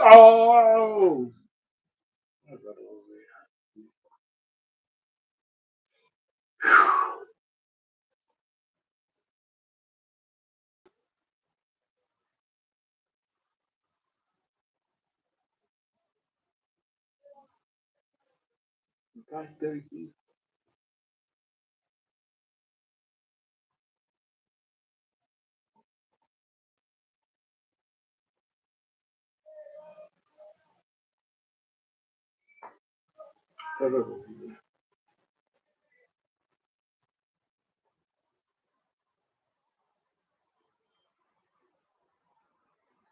Oh! I got over there. Guy's 30 feet.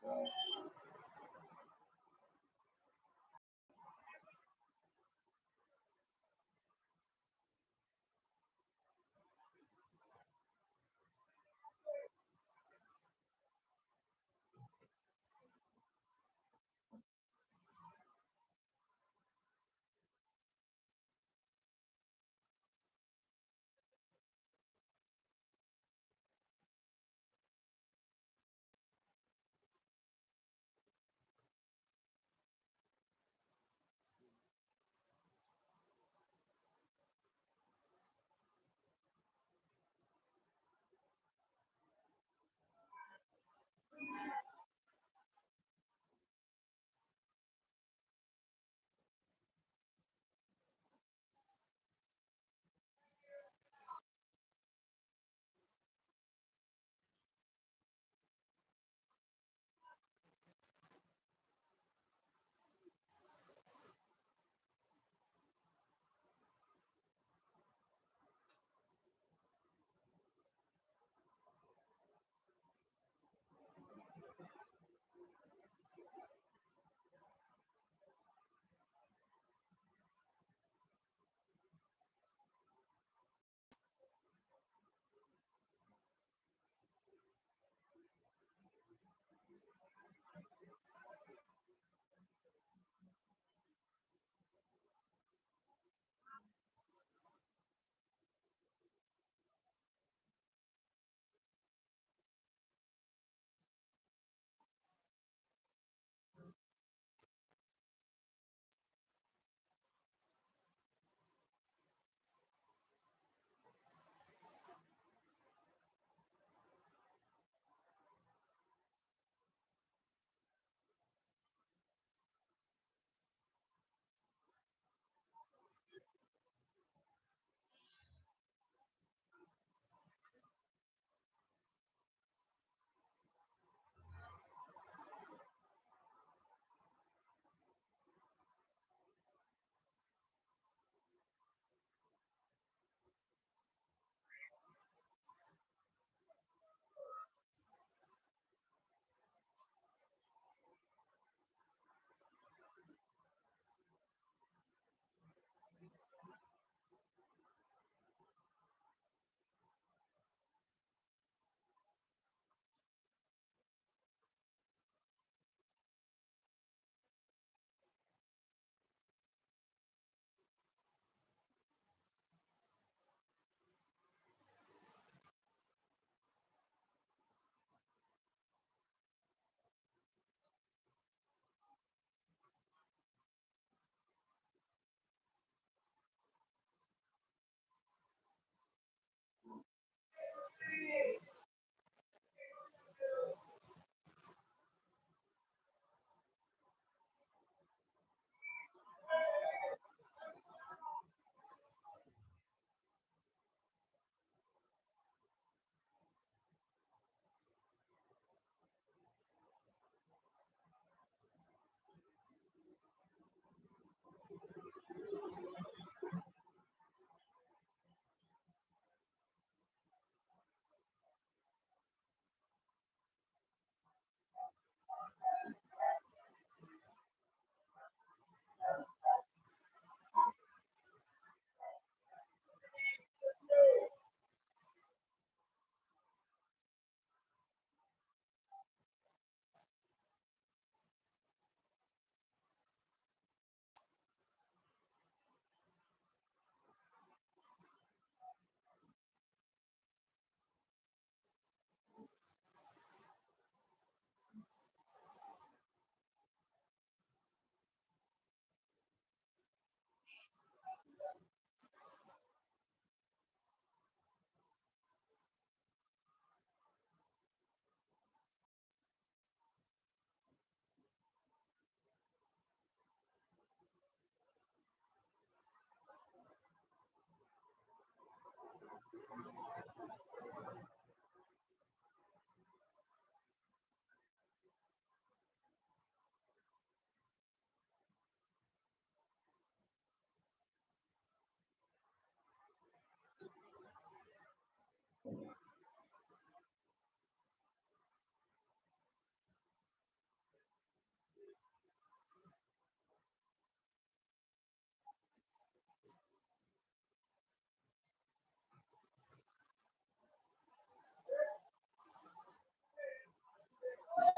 So,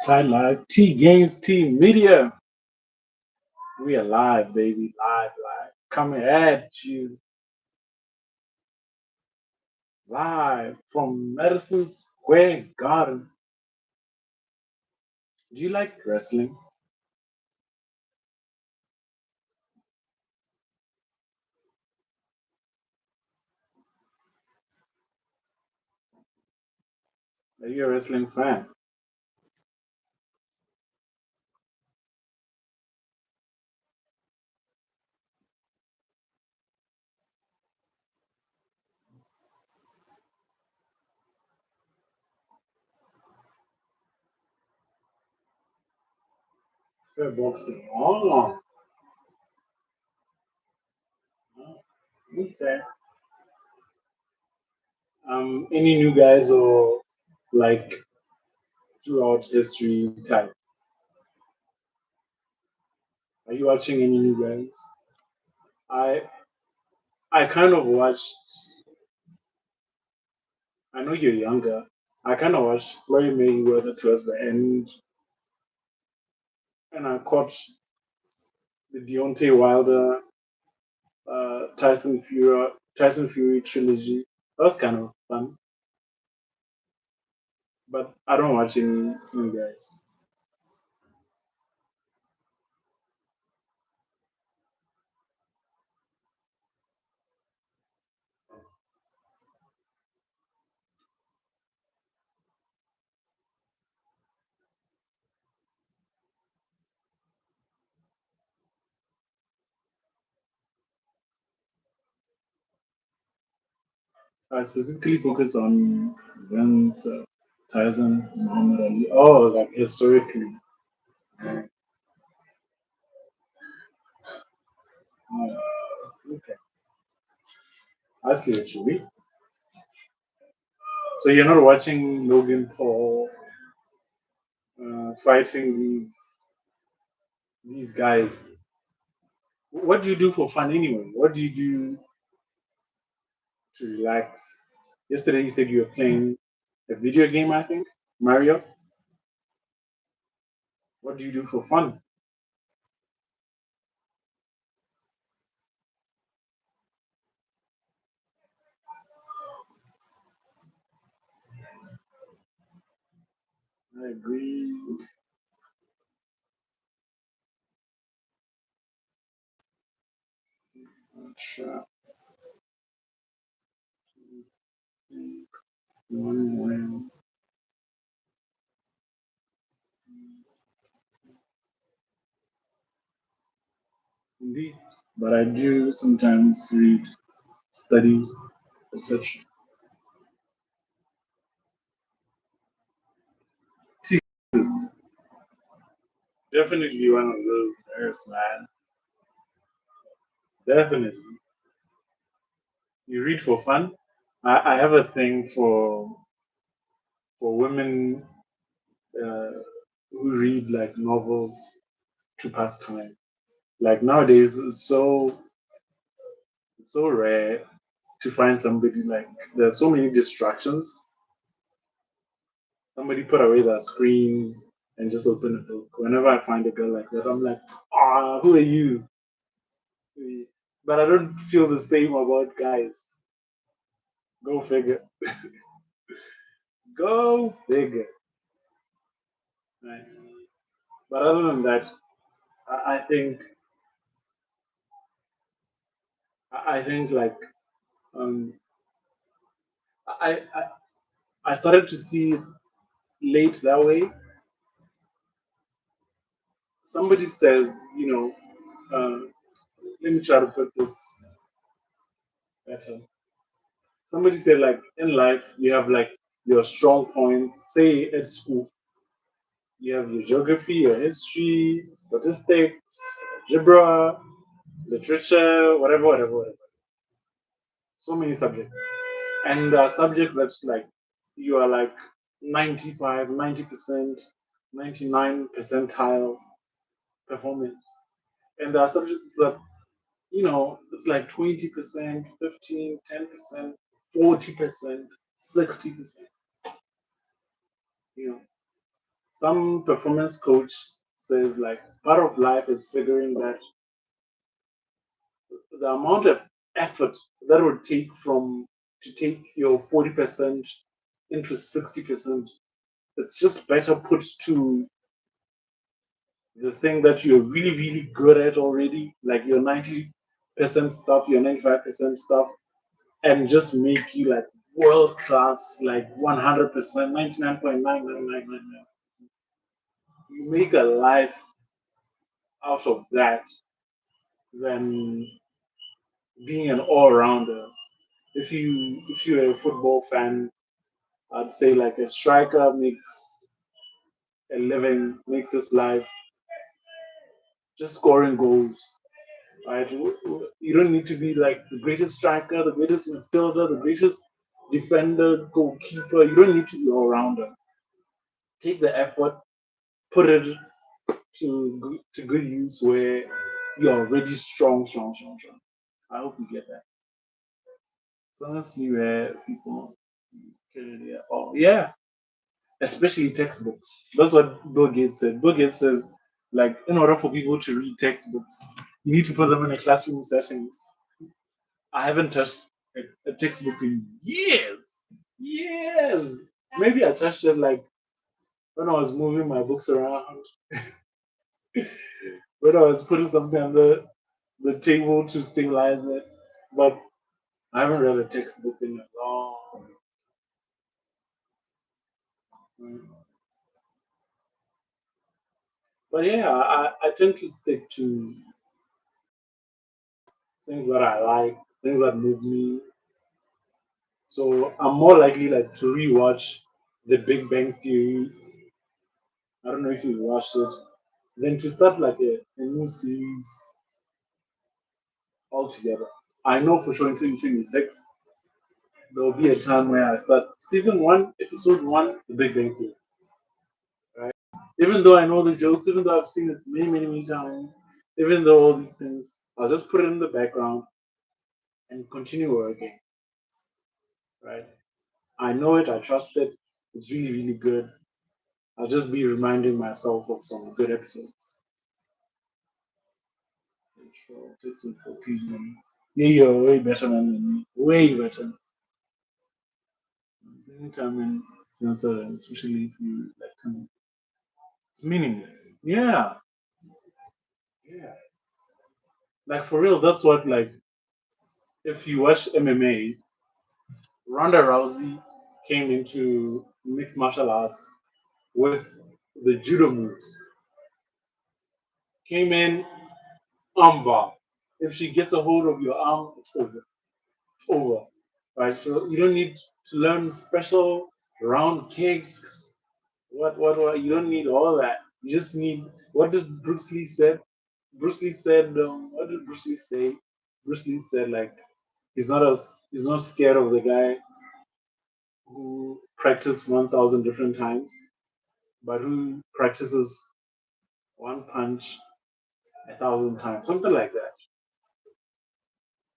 Clyde Live, T Games, T Media. We are live, baby. Live, live. Coming at you live from Madison Square Garden. Do you like wrestling? Are you a wrestling fan? Fair boxing. Oh, okay. Any new guys or like throughout history type? Are you watching any new guys? I I kind of watched. I know you're younger. I kind of watched Floyd Mayweather towards the end, and I caught the Deontay Wilder, Tyson Fury trilogy. That was kind of fun, but I don't watch any new guys. I specifically focus on Vince, Tyson, Muhammad Ali. Oh, like historically. Okay, I see what you mean. So you're not watching Logan Paul fighting these guys. What do you do for fun anyway? What do you do to relax? Yesterday you said you were playing a video game, I think. Mario. What do you do for fun? I agree. Sure. One win. Indeed. But I do sometimes read, study, perception. Is definitely one of those nerves, man. Definitely. You read for fun. I have a thing for women uh, who read like novels to pass time. Like nowadays, it's so rare to find somebody like there's so many distractions. Somebody put away their screens and just open a book. Whenever I find a girl like that, I'm like, ah, who are you? But I don't feel the same about guys. Go figure. Go figure. Right. But other than that, I think like um, I I started to see it late that way. Somebody says, let me try to put this better. Somebody said like in life you have like your strong points. Say at school you have your geography, your history, statistics, algebra, literature, whatever, whatever, whatever. So many subjects. And subjects that's like you are like 95, 90%, 99 percentile performance. And there are subjects that, it's like 20%, 15, 10%, 40%, 60%. You know. Some performance coach says like part of life is figuring that the amount of effort that would take from to take your 40% into 60%, it's just better put to the thing that you're really, really good at already, like your 90% stuff, your 95% stuff, and just make you like world class, like 100%, 99.99999. You make a life out of that than being an all rounder. If you're a football fan, I'd say like a striker makes a living, makes his life just scoring goals. Right? You don't need to be like the greatest striker, the greatest midfielder, the greatest defender, goalkeeper. You don't need to be all rounder. Take the effort, put it to good use where you're already strong, strong, strong, strong. I hope you get that. So let's see where people. Oh yeah, especially textbooks. That's what Bill Gates said. Bill Gates says, like, in order for people to read textbooks, you need to put them in a classroom settings. I haven't touched a textbook in years. Years. Maybe I touched it like when I was moving my books around, when I was putting something on the table to stabilize it. But I haven't read a textbook in a long time. But yeah, I tend to stick to things that I like, things that move me. So I'm more likely like to rewatch The Big Bang Theory. I don't know if you watched it. Than to start like a new series altogether. I know for sure in 2026 there will be a time where I start season one, episode one, The Big Bang Theory. Right? Even though I know the jokes, even though I've seen it many, many, many times, even though all these things, I'll just put it in the background and continue working. Right? I know it, I trust it. It's really, really good. I'll just be reminding myself of some good episodes. Central takes me for PG. Yeah, you're way better than me. Way better. Anytime in Minnesota, especially if you like to, it's meaningless. Yeah, yeah. Like for real, that's what like if you watch MMA, Ronda Rousey came into mixed martial arts with the judo moves. Came in armbar. If she gets a hold of your arm, it's over. It's over. Right? So you don't need to learn special round kicks. What? You don't need all that. You just need what did Bruce Lee said? Bruce Lee said, what did Bruce Lee say? Bruce Lee said like he's not scared of the guy who practiced 1,000 different times, but who practices one punch 1,000 times, something like that.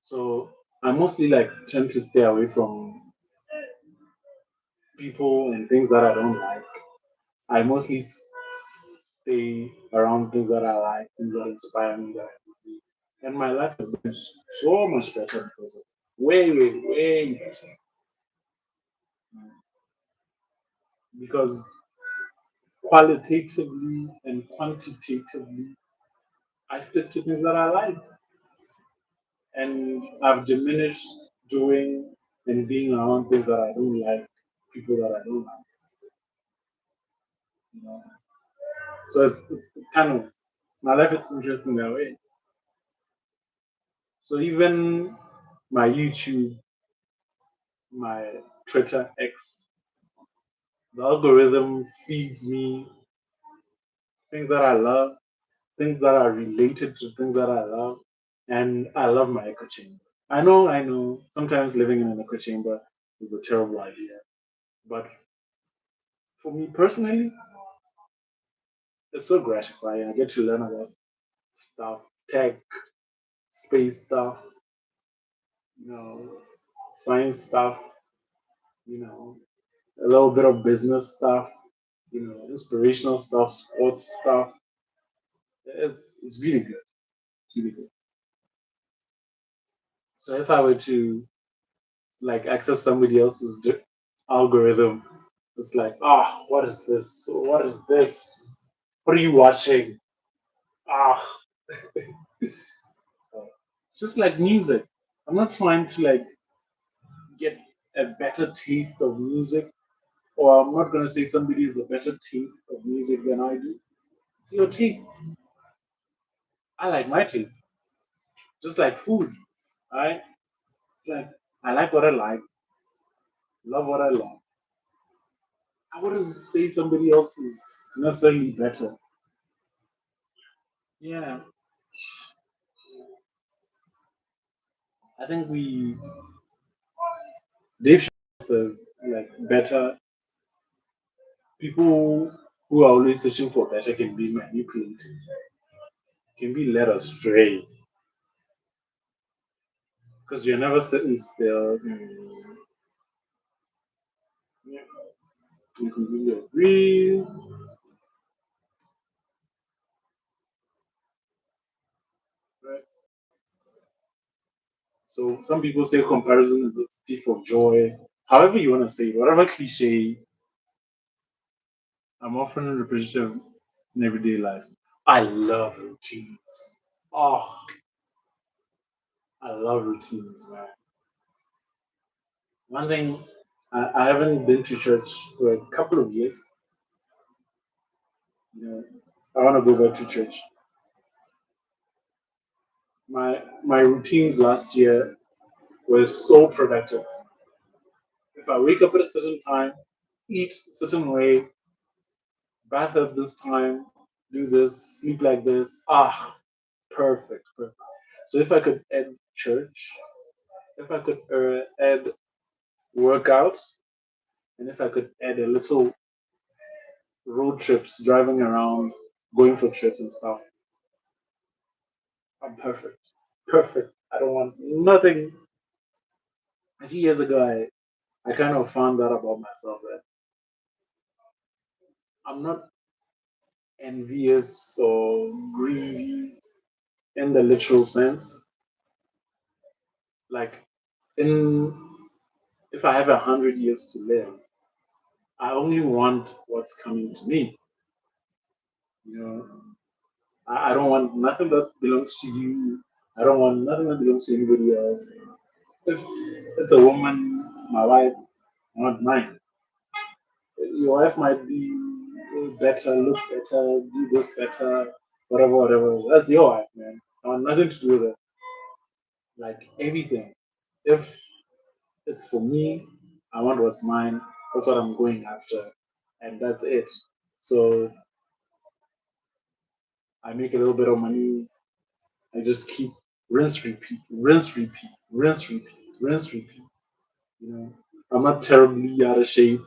So I mostly like tend to stay away from people and things that I don't like. I mostly stay around things that I like, things that inspire me, that I believe. And my life has been so much better because of it. Way, way, way better. Because qualitatively and quantitatively, I stick to things that I like. And I've diminished doing and being around things that I don't like, people that I don't like. You know? So it's kind of, my life is interesting that way. So even my YouTube, my Twitter X, the algorithm feeds me things that I love, things that are related to things that I love, and I love my echo chamber. I know. Sometimes living in an echo chamber is a terrible idea, but for me personally, it's so gratifying. I get to learn about stuff, tech, space stuff, you know, science stuff, you know, a little bit of business stuff. inspirational stuff, sports stuff. It's really good. It's really good. So if I were to like access somebody else's algorithm, it's like, oh, what is this? What is this? What are you watching? Ah, it's just like music. I'm not trying to like get a better taste of music, or I'm not gonna say somebody has a better taste of music than I do. It's your taste. I like my taste, just like food. Right? It's like I like what I like, love what I love. I wouldn't say somebody else is necessarily better. Yeah, I think Dave says like better people who are always searching for better can be manipulated, can be led astray because you're never sitting still. Yeah, you completely agree. Right? So some people say comparison is a thief of joy. However you want to say it, whatever cliche, I'm often repetitive in everyday life. I love routines. Oh, I love routines, man. One thing, I haven't been to church for a couple of years. You know, I want to go back to church. My routines last year were so productive. If I wake up at a certain time, eat a certain way, bath at this time, do this, sleep like this, perfect, perfect. So if I could add church, if I could add workout, and if I could add a little road trips, driving around, going for trips and stuff, I'm perfect. Perfect. I don't want nothing. A few years ago, I kind of found that about myself that I'm not envious or greedy in the literal sense. Like, in if I have 100 years to live, I only want what's coming to me. You know, I don't want nothing that belongs to you. I don't want nothing that belongs to anybody else. If it's a woman, my wife, not mine. Your wife might be better, look better, do this better, whatever, whatever. That's your wife, man. I want nothing to do with it. Like everything. If it's for me, I want what's mine. That's what I'm going after. And that's it. So I make a little bit of money. I just keep rinse, repeat, rinse, repeat, rinse, repeat, rinse, repeat. You know, I'm not terribly out of shape.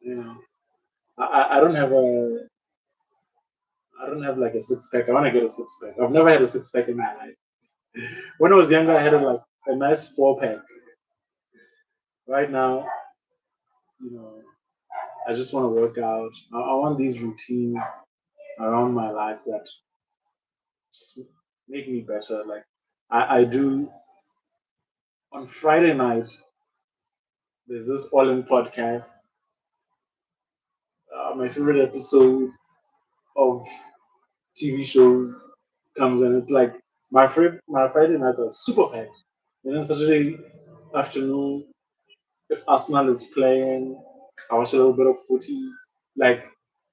You know, I don't have I don't have like a six pack. I want to get a six pack. I've never had a six pack in my life. When I was younger, I had like a nice four pack. Right now, you know, I just want to work out. I want these routines around my life that just make me better. Like I do on Friday night. There's this All In podcast. My favorite episode of TV shows comes and it's like my Friday nights are super packed. And then Saturday afternoon, if Arsenal is playing, I watch a little bit of footy. Like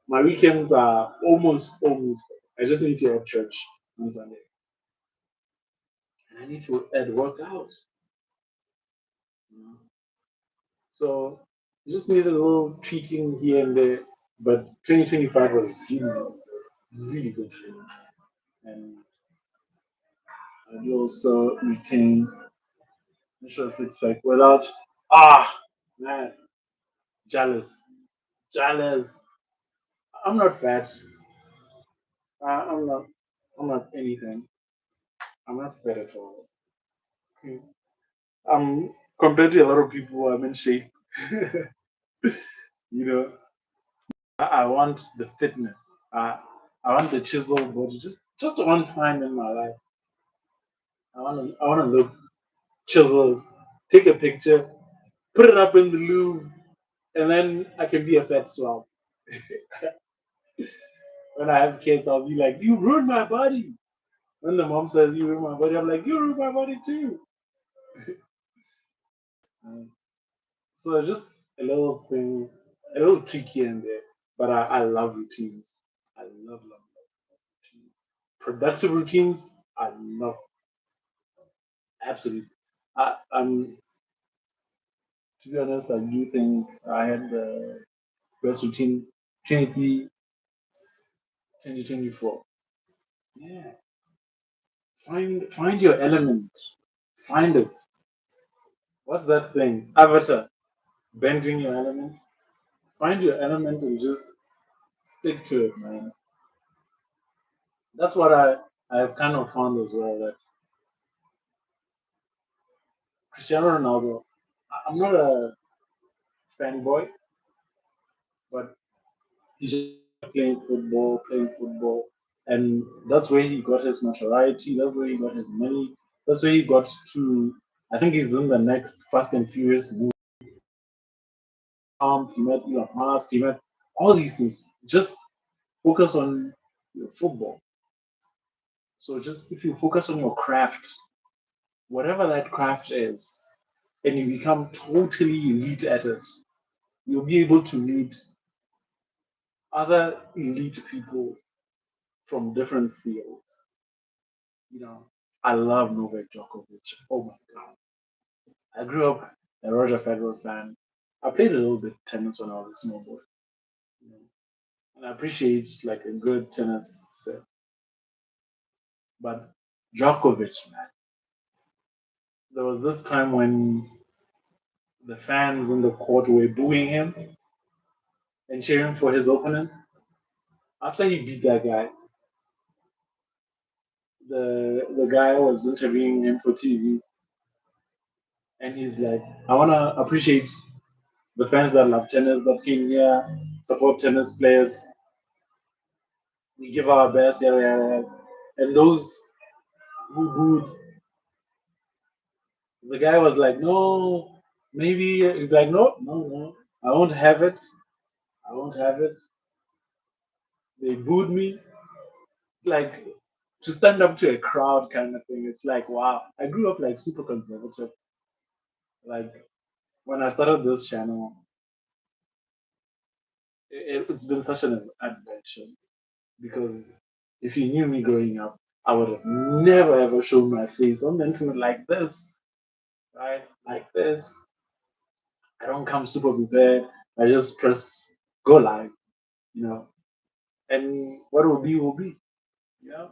my weekends are almost. I just need to have church on Sunday, and I need to add workouts. You know? So I just need a little tweaking here and there. But 2025 was really good for me, and I do also retain initial six pack without man jealous, jealous. I'm not fat. I'm not. I'm not anything. I'm not fat at all. I'm compared to a lot of people. I'm in shape. You know, I want the fitness. I want the chiseled body. Just one time in my life, I want to look chiseled. Take a picture, put it up in the Louvre, and then I can be a fat swab. When I have kids, I'll be like, "You ruined my body." When the mom says, "You ruined my body," I'm like, "You ruined my body too." Um, So just a little thing, a little trick here and there. But I love routines. I love routines. Productive routines, I love absolutely. To be honest, I do think I had the best routine 20, 2024. Yeah. Find your element. Find it. What's that thing? Avatar. Bending your element. Find your element and just stick to it, man. That's what I've kind of found as well. That Cristiano Ronaldo, I'm not a fanboy, but he just playing football, and that's where he got his notoriety. That's where he got his money. That's where he got to. I think he's in the next Fast and Furious movie. He met Elon Musk. He met all these things. Just focus on your football. So just if you focus on your craft, whatever that craft is, and you become totally elite at it, you'll be able to meet other elite people from different fields. You know, I love Novak Djokovic. Oh my god. I grew up a Roger Federer fan. I played a little bit tennis when I was a small boy. You know, and I appreciate like a good tennis set. But Djokovic, man, there was this time when the fans in the court were booing him and cheering for his opponent. After he beat that guy, the guy was interviewing him for TV, and he's like, "I wanna appreciate the fans that love tennis that came here, support tennis players. We give our best, yeah, yeah, yeah." And those who booed, the guy was like, "No, maybe." He's like, "No, no, no, I won't have it. I won't have it." They booed me, like to stand up to a crowd kind of thing. It's like, wow. I grew up like super conservative. Like when I started this channel, it's been such an adventure because if you knew me growing up, I would have never ever shown my face on the internet like this, right? Like this. I don't come super prepared. I just press go live, you know, and what will be, you know.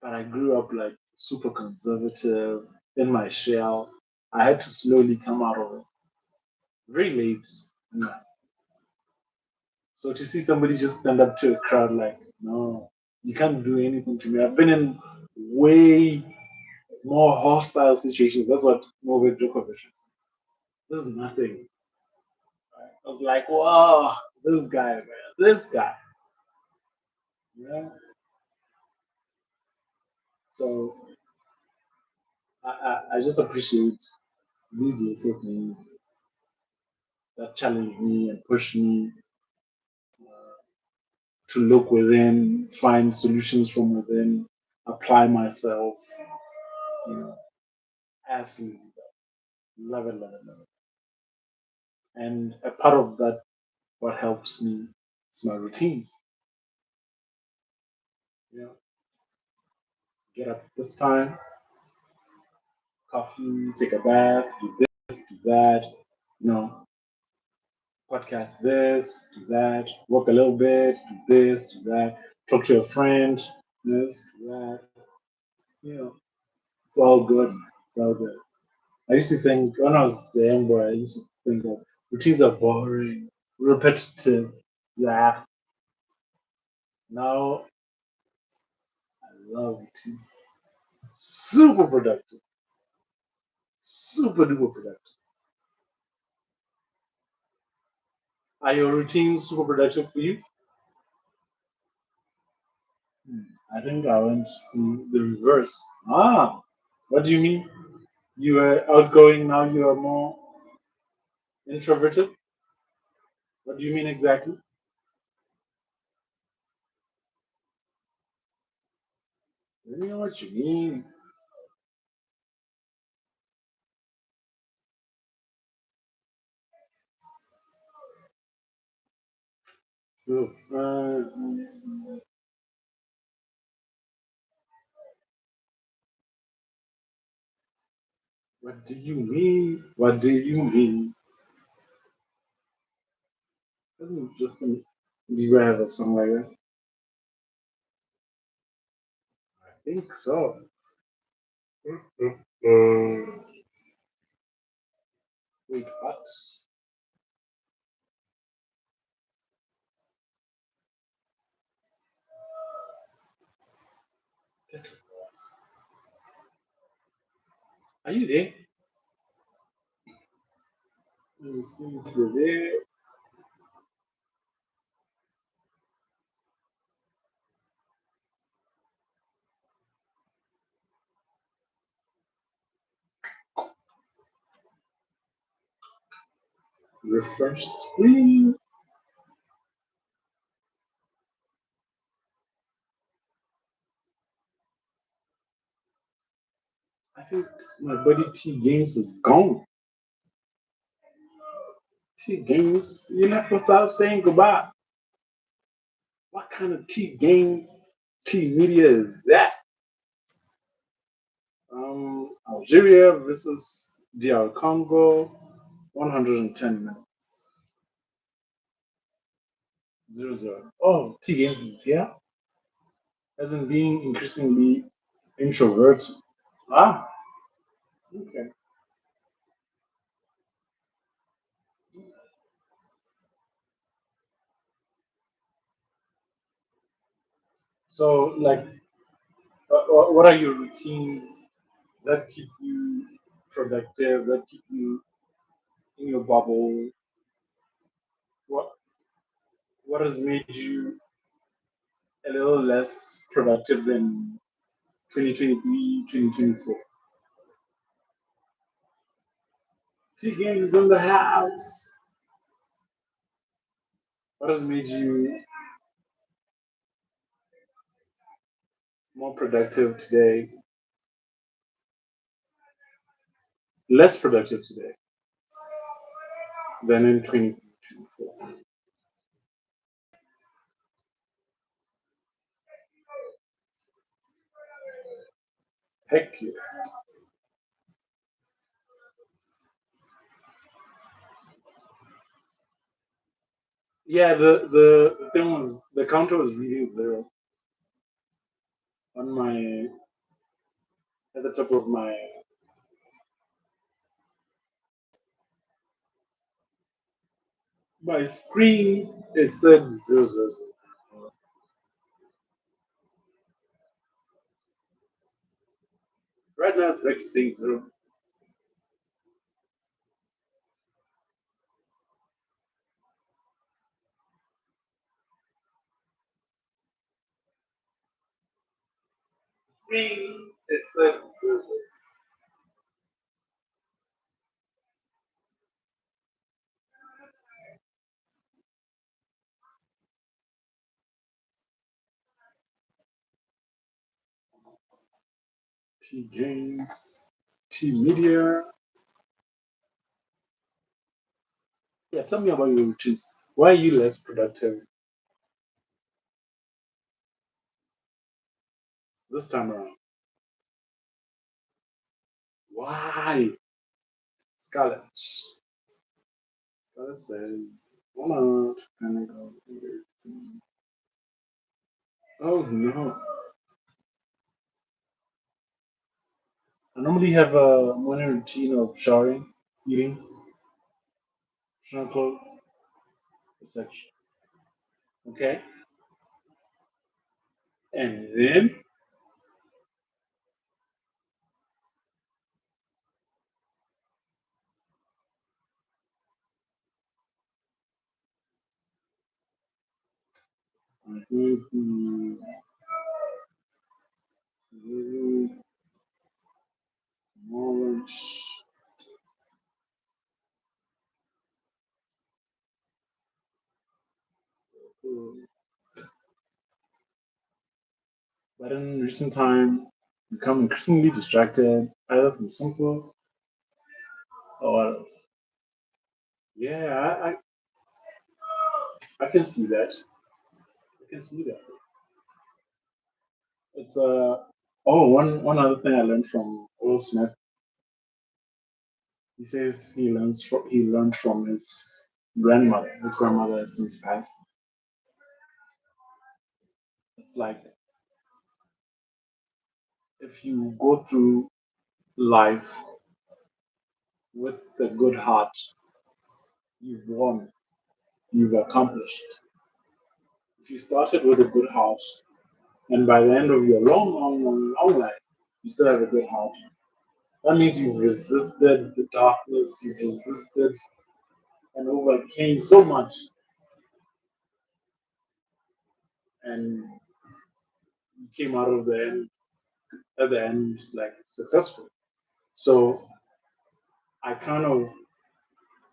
But I grew up like super conservative in my shell. I had to slowly come out of it very late. You know. So to see somebody just stand up to a crowd like, no, you can't do anything to me. I've been in way more hostile situations. That's what Novak Djokovic is. This is nothing. Right? I was like, wow, this guy, man, this guy. Yeah. So I just appreciate these little things that challenge me and push me to look within, find solutions from within, apply myself. You know, absolutely love it, love it, love it. And a part of that, what helps me is my routines. You know, get up this time, coffee, take a bath, do this, do that. You know, podcast this, do that, work a little bit, do this, do that, talk to a friend, this, do that. You know, it's all good. It's all good. I used to think when I was a young boy, I used to think that routines are boring, repetitive. Yeah. Now I love routines. Super productive. Super duper productive. Are your routines super productive for you? Hmm, I think I went to the reverse. Ah, what do you mean? You were outgoing, now you are more introverted? What do you mean exactly? I don't know what you mean. Oh, what do you mean? What do you mean? Doesn't Justin Bieber have a song like that? I think so. Um, wait, what? Are you there? Let me see if you're there. Refresh screen. I think my buddy T Games is gone. T Games, you left without saying goodbye. What kind of T Games, T Media is that? Algeria versus DR Congo, 110 minutes. 0-0. Oh, T Games is here. Hasn't been increasingly introverted. Ah, okay. So, like, what are your routines that keep you productive, that keep you in your bubble? What what has made you a little less productive than 2023, 2024? T Games is in the house. What has made you more productive today, less productive today than in 2024? Heck yeah. Yeah, the thing was the counter was reading zero on my at the top of my screen. It said zero zero zero. So right now it's back to saying zero. Screen it said zero zero. T Games, T Media. Yeah, tell me about your routines. Why are you less productive this time around? Why? Scarlett. Scarlett says, hold on, gonna go here. Oh no. I normally have a morning routine of showering, eating, putting on clothes, etc. Okay? And then Mhm. Knowledge. But in recent time, become increasingly distracted, either from simple or what else. Yeah, I can see that. I can see that. It's one other thing I learned from Will Smith. He says he learned from his grandmother. His grandmother has since passed. It's like if you go through life with a good heart, you've won, you've accomplished. If you started with a good heart, and by the end of your long, long, long, long life, you still have a good heart, that means you've resisted the darkness, you've resisted and overcame so much, and you came out of the end at the end like successful. So I kind of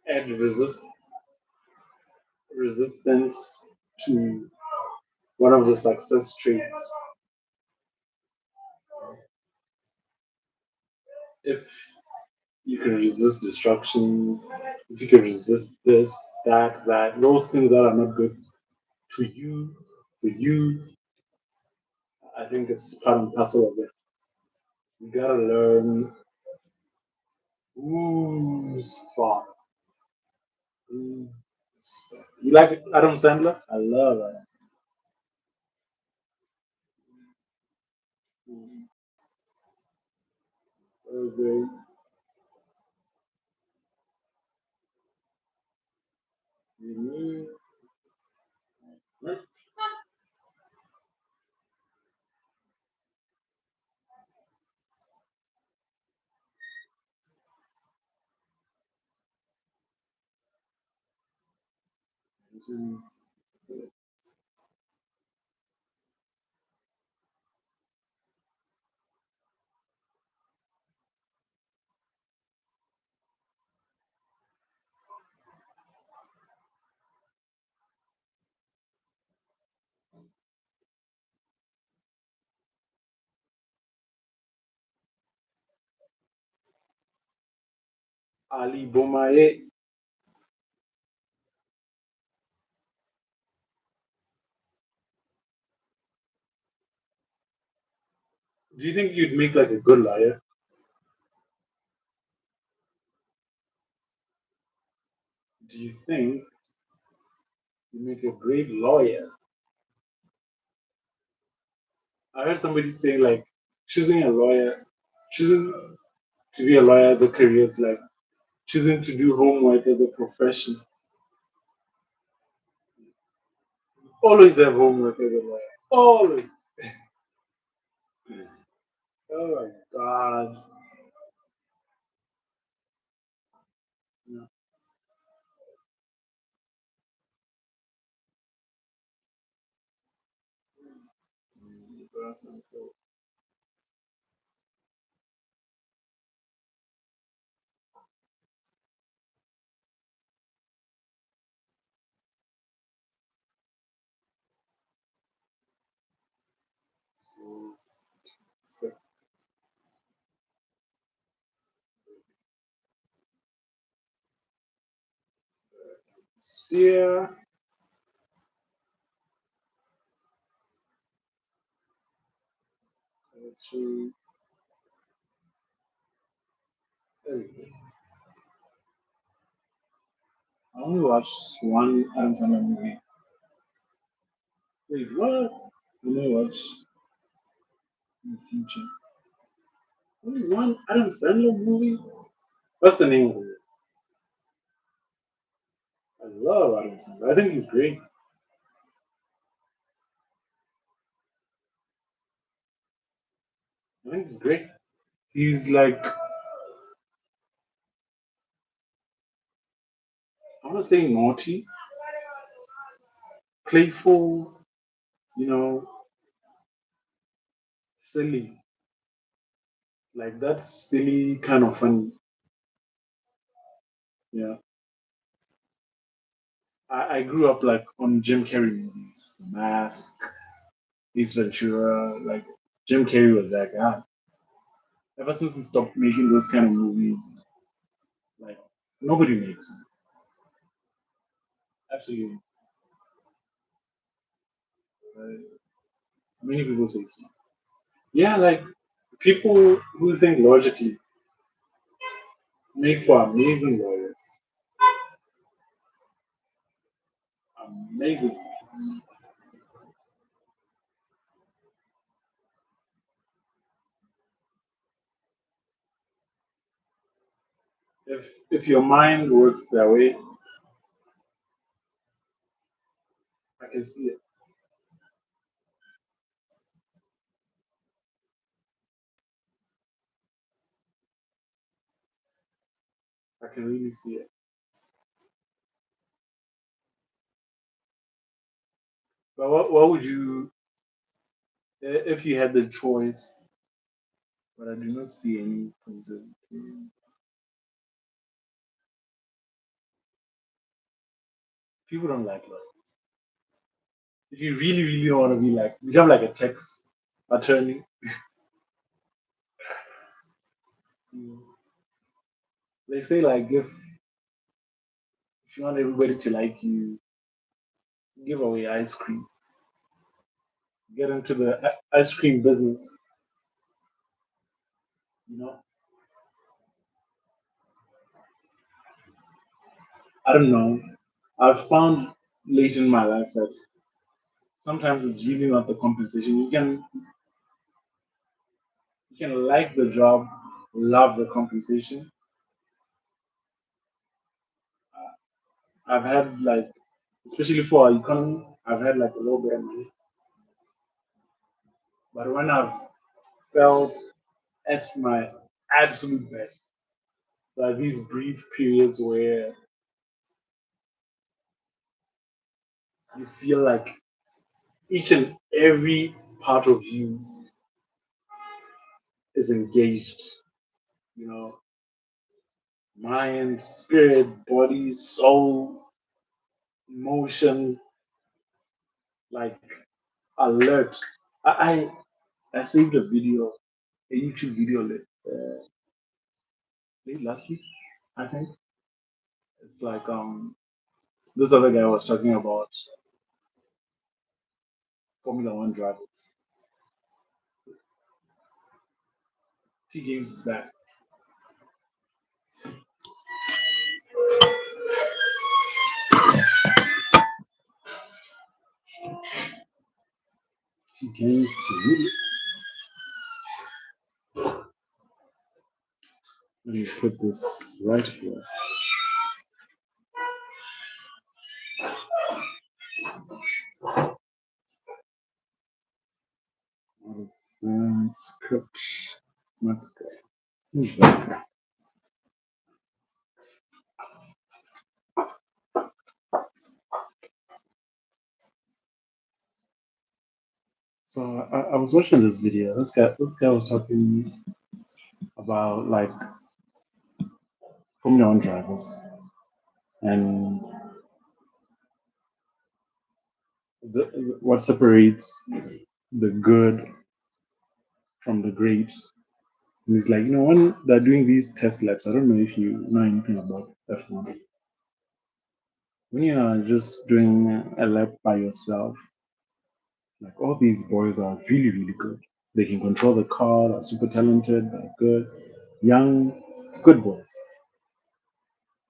add resistance to one of the success traits. If you can resist distractions, if you can resist this, that, those things that are not good to you, for you, I think it's part and parcel of it. You gotta learn who's far. Who's far. You like Adam Sandler? I love Adam Sandler. Thursday. Mhm. Ali Bomaye. Do you think you'd make like a good lawyer? Do you think you make a great lawyer? I heard somebody say like choosing a lawyer, choosing to be a lawyer as a career is like choosing to do homework as a profession. Always have homework as a lawyer. Always. Oh my god. Yeah. So, so sphere. Actually, everything. I only watched one Adam Sandler movie. Wait, what? I only watched in the future. Only one Adam Sandler movie? What's the name of it? I love Adam Sandler. I think he's great. I think he's great. He's like, I want to say naughty, playful, you know, silly. Like that's silly kind of funny. Yeah. I grew up like on Jim Carrey movies, The Mask, Ace Ventura. Like Jim Carrey was that guy. Ever since he stopped making those kind of movies, like nobody makes them. Absolutely. Uh, many people say so. Yeah, like people who think logically make for amazing lawyers. Amazing lawyers. If your mind works that way, I can see it. I can really see it. But what would you if you had the choice? But I do not see any positive. People don't like lawyers. If you really, really want to be like become like a tax attorney, mm, they say like if you want everybody to like you, give away ice cream. Get into the ice cream business. You know, I don't know. I've found late in my life that sometimes it's really not the compensation. You can like the job, love the compensation. I've had like, especially for our economy, I've had like a little bit of money. But when I've felt at my absolute best, like these brief periods where you feel like each and every part of you is engaged, you know, mind, spirit, body, soul, emotions, like alert. I I saved a video, a YouTube video late last week, I think. It's like this other guy was talking about Formula One drivers. T Games is back. T Games to let me put this right here. What is that script? Let's go. Who's that? So I was watching this video. This guy was talking about like Formula One drivers and what separates the good from the great. And it's like, when they're doing these test laps, I don't know if you know anything about F1. When you are just doing a lap by yourself, like all these boys are really, really good. They can control the car, they're super talented, they're good, young, good boys.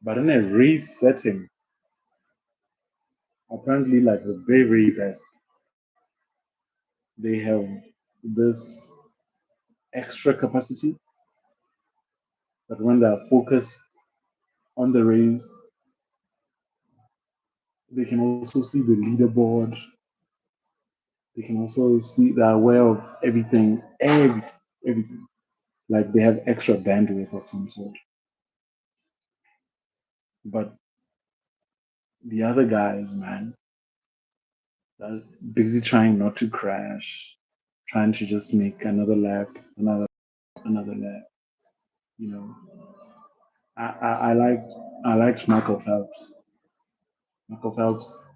But in a race setting, apparently, like the very, very best, they have this extra capacity that when they're focused on the race, they can also see the leaderboard. They can also see they're aware of everything. Like they have extra bandwidth of some sort. But the other guys, man, busy trying not to crash, trying to just make another lap, another lap. You know, I liked Michael Phelps. Michael Phelps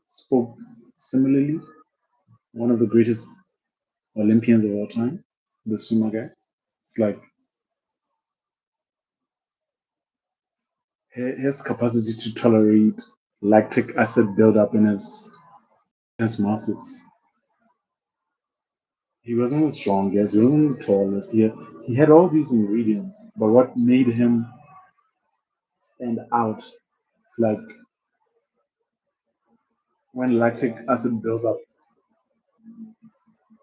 spoke similarly. One of the greatest Olympians of all time, the swimmer guy. It's like his capacity to tolerate lactic acid buildup in his muscles. He wasn't the strongest, he wasn't the tallest. He had all these ingredients, but what made him stand out? It's like when lactic acid builds up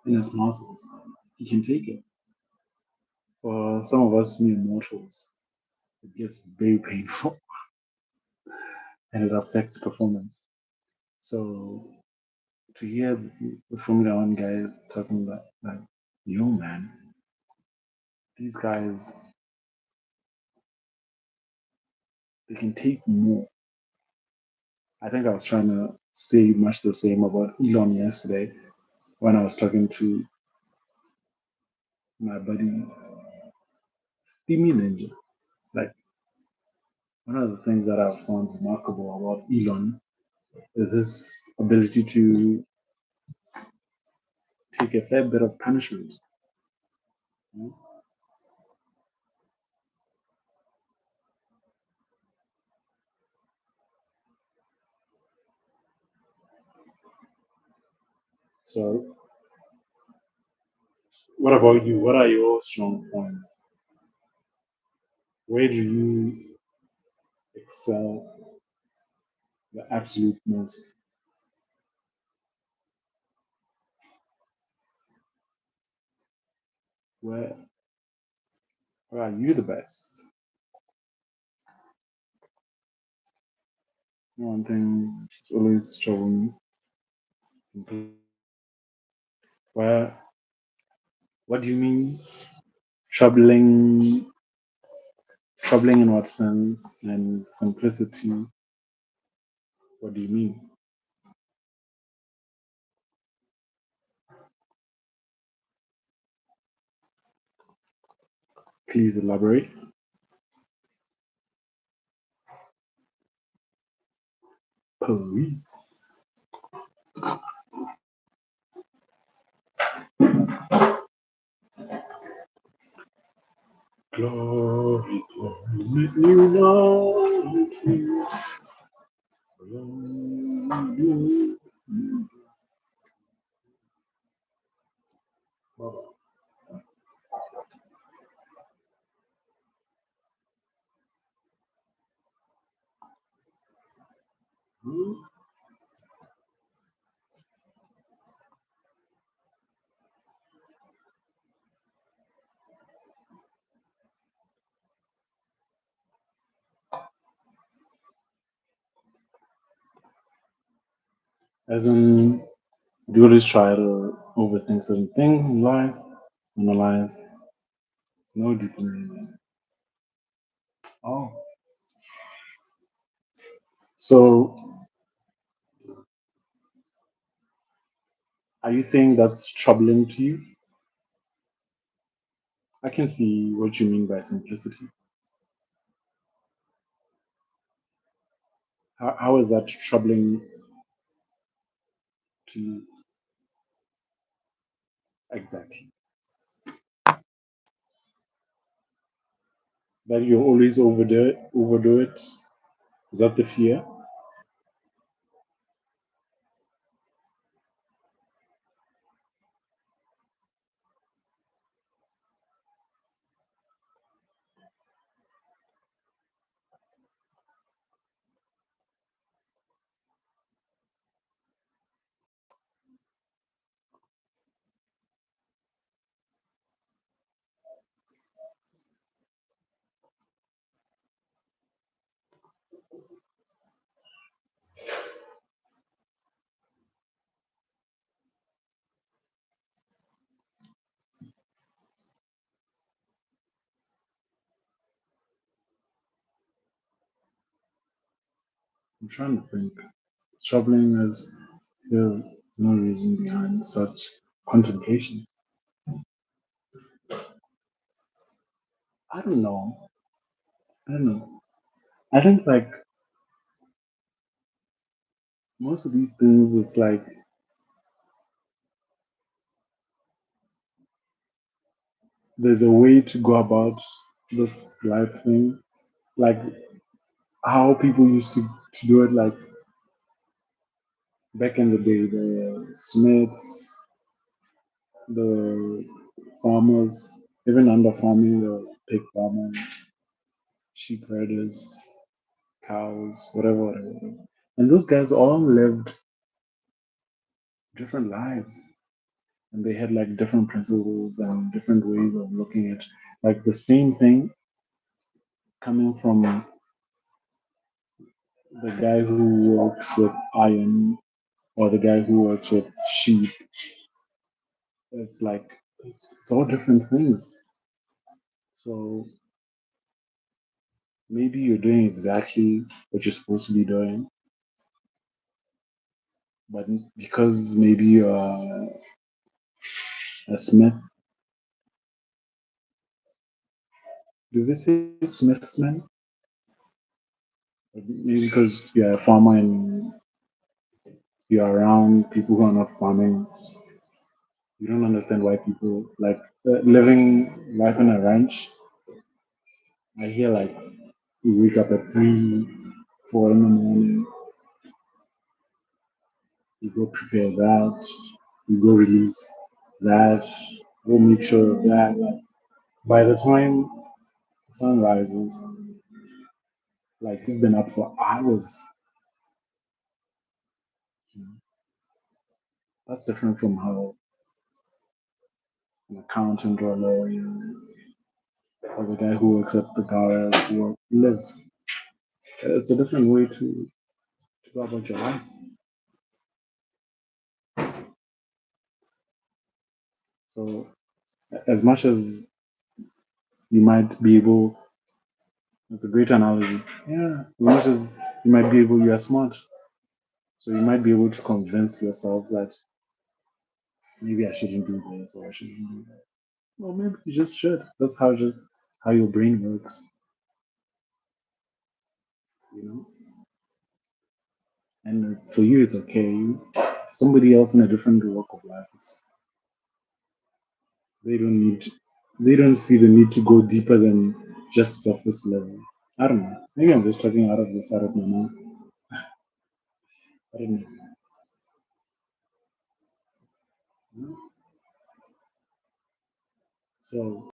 in his muscles, he can take it. For some of us mere mortals, it gets very painful and it affects performance. So to hear the Formula One guy talking about like, yo man, these guys they can take more. I think I was trying to say much the same about Elon yesterday when I was talking to my buddy Steamy Ninja. Like one of the things that I've found remarkable about Elon is his ability to take a fair bit of punishment. You know? So, what about you? What are your strong points? Where do you excel the absolute most? Where, where are you the best? One thing is always showing simply. Where, what do you mean? Troubling, troubling in what sense? And simplicity, what do you mean? Please elaborate. Please. Glory, glory, make me know you. Glory, as in, do always try to overthink certain things in life, analyze. It's no deeper meaning. Oh, so are you saying that's troubling to you? I can see what you mean by simplicity. How is that troubling to you exactly? That you always overdo it? Is that the fear? I'm trying to think. Troubling is. There's no reason behind such contemplation. I don't know. I don't know. I think like most of these things, it's like there's a way to go about this life thing. Like how people used to do it, like back in the day, the Smiths, the farmers, even under farming, the pig farmers, sheep herders, cows, whatever, whatever, whatever. And those guys all lived different lives, and they had like different principles and different ways of looking at like the same thing coming from the guy who works with iron or the guy who works with sheep. It's like it's all different things. So maybe you're doing exactly what you're supposed to be doing, but because maybe you're a smith, do they say smithsman? Or maybe because you're a farmer and you're around people who are not farming, you don't understand why people like living life in a ranch. I hear like you wake up at 3, 4 in the morning, you go prepare that, you go release that, go make sure of that. Like, by the time the sun rises, like you've been up for hours. You know, that's different from how an accountant or a lawyer or the guy who works at the garage lives. It's a different way to go about your life. So as much as you might be able, it's a great analogy. Yeah, as much as you might be able, you are smart. So you might be able to convince yourself that maybe I shouldn't do this or I shouldn't do that. Well, maybe you just should. That's how just how your brain works, you know. And for you, it's okay. Somebody else in a different walk of life, they don't need, they don't see the need to go deeper than just surface level. I don't know. Maybe I'm just talking out of the side of my mouth. I don't know. So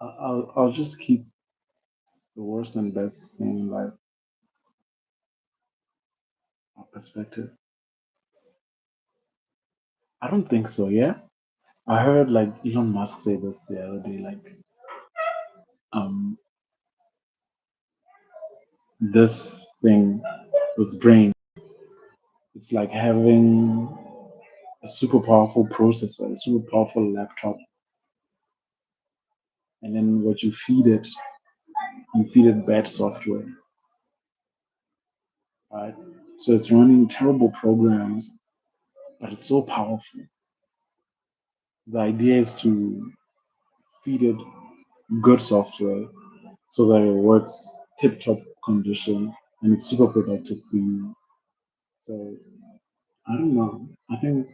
I'll just keep the worst and best thing in life our perspective. I don't think so. Yeah, I heard like Elon Musk say this the other day. Like, um, this thing, this brain, it's like having a super powerful processor, a super powerful laptop, and then what you feed it bad software, right? So it's running terrible programs, but it's so powerful. The idea is to feed it good software so that it works tip top condition and it's super productive for you. So I don't know. I think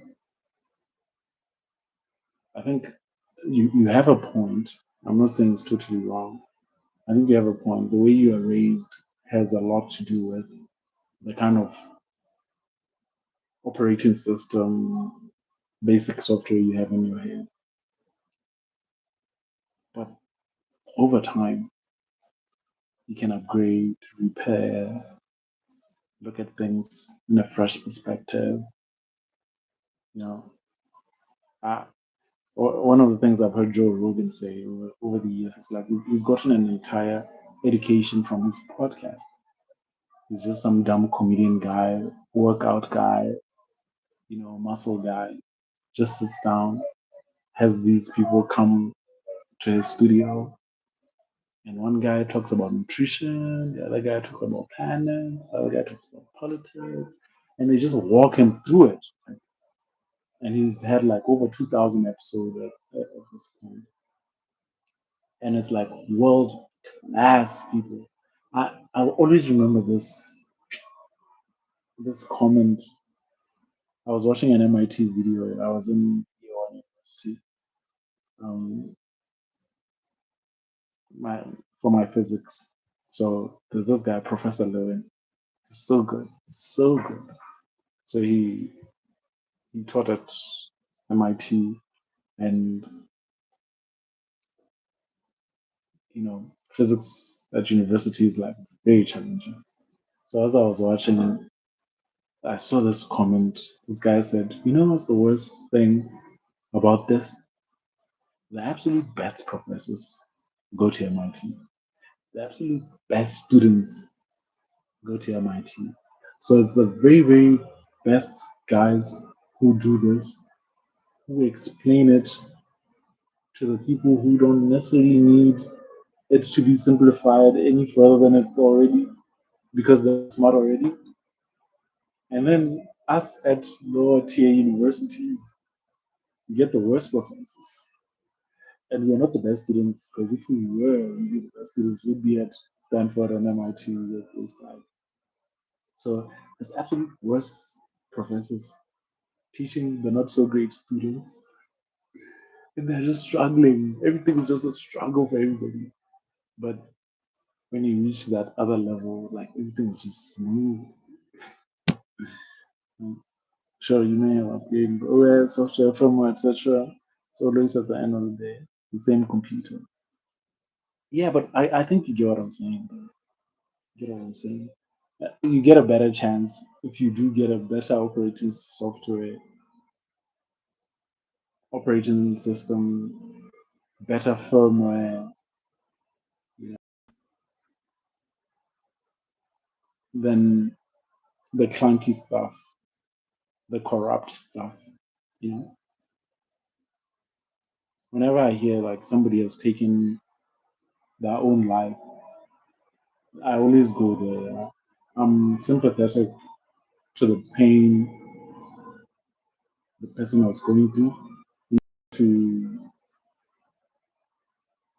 you have a point. I'm not saying it's totally wrong. I think you have a point. The way you are raised has a lot to do with the kind of operating system, basic software you have in your head. But over time, you can upgrade, repair, look at things in a fresh perspective. You know, uh, one of the things I've heard Joe Rogan say over the years is like he's gotten an entire education from his podcast. He's just some dumb comedian guy, workout guy, muscle guy, just sits down, has these people come to his studio And one guy talks about nutrition, the other guy talks about planets, the other guy talks about politics, and they just walk him through it. And he's had like over 2,000 episodes at this point. And it's like world class people. I always remember this comment. I was watching an MIT video. I was in year one university. Um, my for my physics. So there's this guy, Professor Lewin. So good, so good. So he taught at MIT, and physics at university is like very challenging. So as I was watching, I saw this comment. This guy said, "You know what's the worst thing about this? The absolute best professors go to MIT. The absolute best students go to MIT. So it's the very, very best guys who do this, who explain it to the people who don't necessarily need it to be simplified any further than it's already because they're smart already. And then us at lower tier universities, we get the worst professors. And we're not the best students because if we were, we'd be the best students, we'd be at Stanford and MIT with those guys. So it's absolute worst professors teaching the not so great students. And they're just struggling. Everything is just a struggle for everybody. But when you reach that other level, like everything is just smooth. Mm. Sure, you may have upgraded OS, software, firmware, etc. It's always at the end of the day the same computer. Yeah, but I think you get what I'm saying. Bro. You get what I'm saying? You get a better chance if you do get a better operating system, better firmware, you know, than the clunky stuff, the corrupt stuff. You know, whenever I hear like somebody has taken their own life, I always go there. I'm sympathetic to the pain the person was going through, to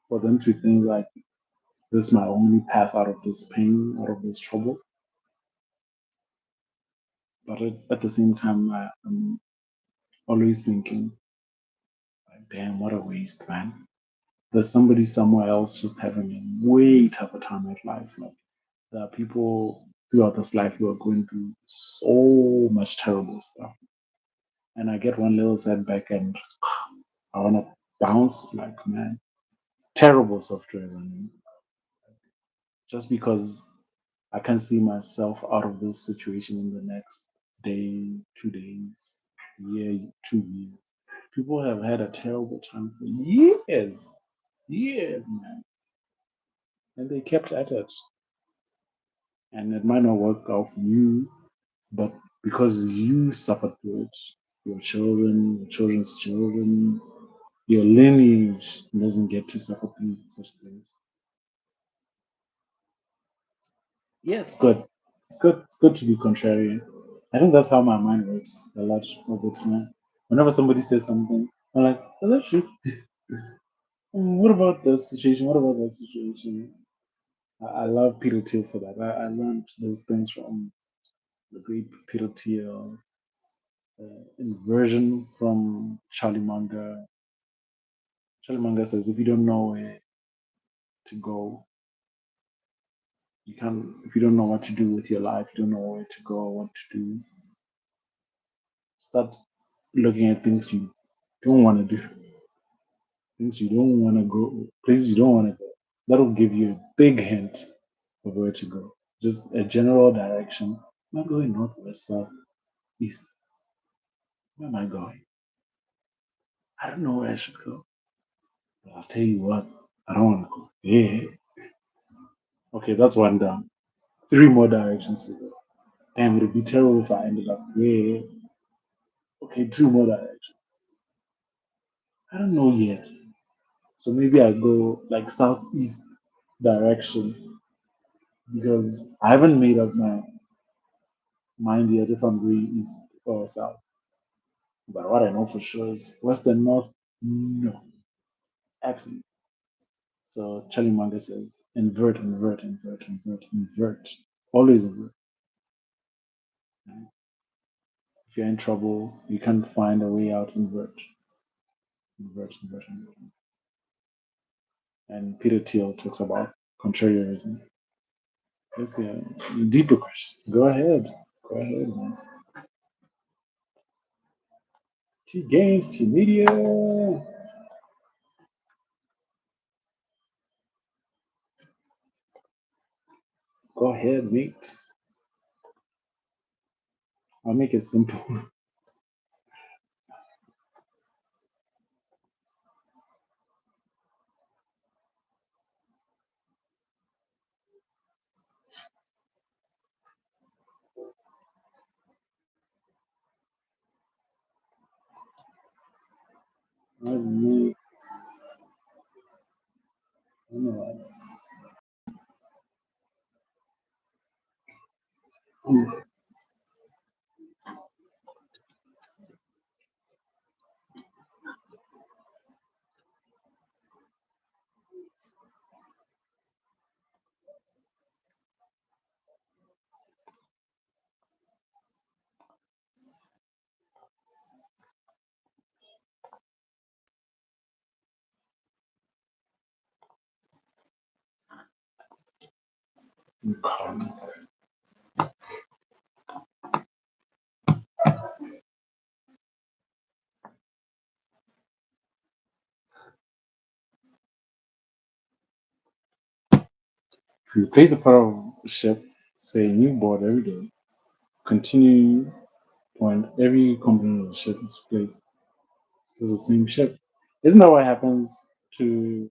for them to think like this is my only path out of this pain, out of this trouble. But at the same time, I'm always thinking, like, damn, what a waste, man. There's somebody somewhere else just having a way tougher time at life. Like there are people throughout this life who are going through so much terrible stuff. And I get one little setback and I wanna bounce like man. Terrible software running. Just because I can see myself out of this situation in the next day, 2 days, year, 2 years. People have had a terrible time for years, years, man, and they kept at it. And it might not work out for you, but because you suffered through it, your children, your children's children, your lineage doesn't get to suffer through such things. Yeah, it's good. It's good. It's good to be contrarian. I think that's how my mind works a lot of the time. Whenever somebody says something, I'm like, "Is that true? What about this situation? What about that situation?" I love Peter Thiel for that. I learned those things from the great Peter Thiel, inversion from Charlie Munger. Charlie Munger says, if you don't know where to go, you can't. If you don't know what to do with your life, you don't know where to go, what to do. Start looking at things you don't want to do, things you don't want to go, places you don't want to go. That'll give you a big hint of where to go. Just a general direction. Am I going north, west, south, east? Where am I going? I don't know where I should go. But I'll tell you what, I don't want to go. Yeah. Okay, that's one down. Three more directions to go. Damn, it would be terrible if I ended up there. Okay, two more directions. I don't know yet. So maybe I go like southeast. direction because I haven't made up my mind yet if I'm going east or south. But what I know for sure is west and north, no, absolutely. So Charlie Munger says, invert, invert, invert, invert, invert. Always invert. Right? If you're in trouble, you can't find a way out, invert, invert, invert, invert. And Peter Thiel talks about contrarianism. Let's get a deeper question. Go ahead. Go ahead, man. T Games, T Media. Go ahead, mate. I'll make it simple. What makes analyze? Replace a part of ship, say new board every day. Continue point every component of the ship is placed. It's still the same ship. Isn't that what happens to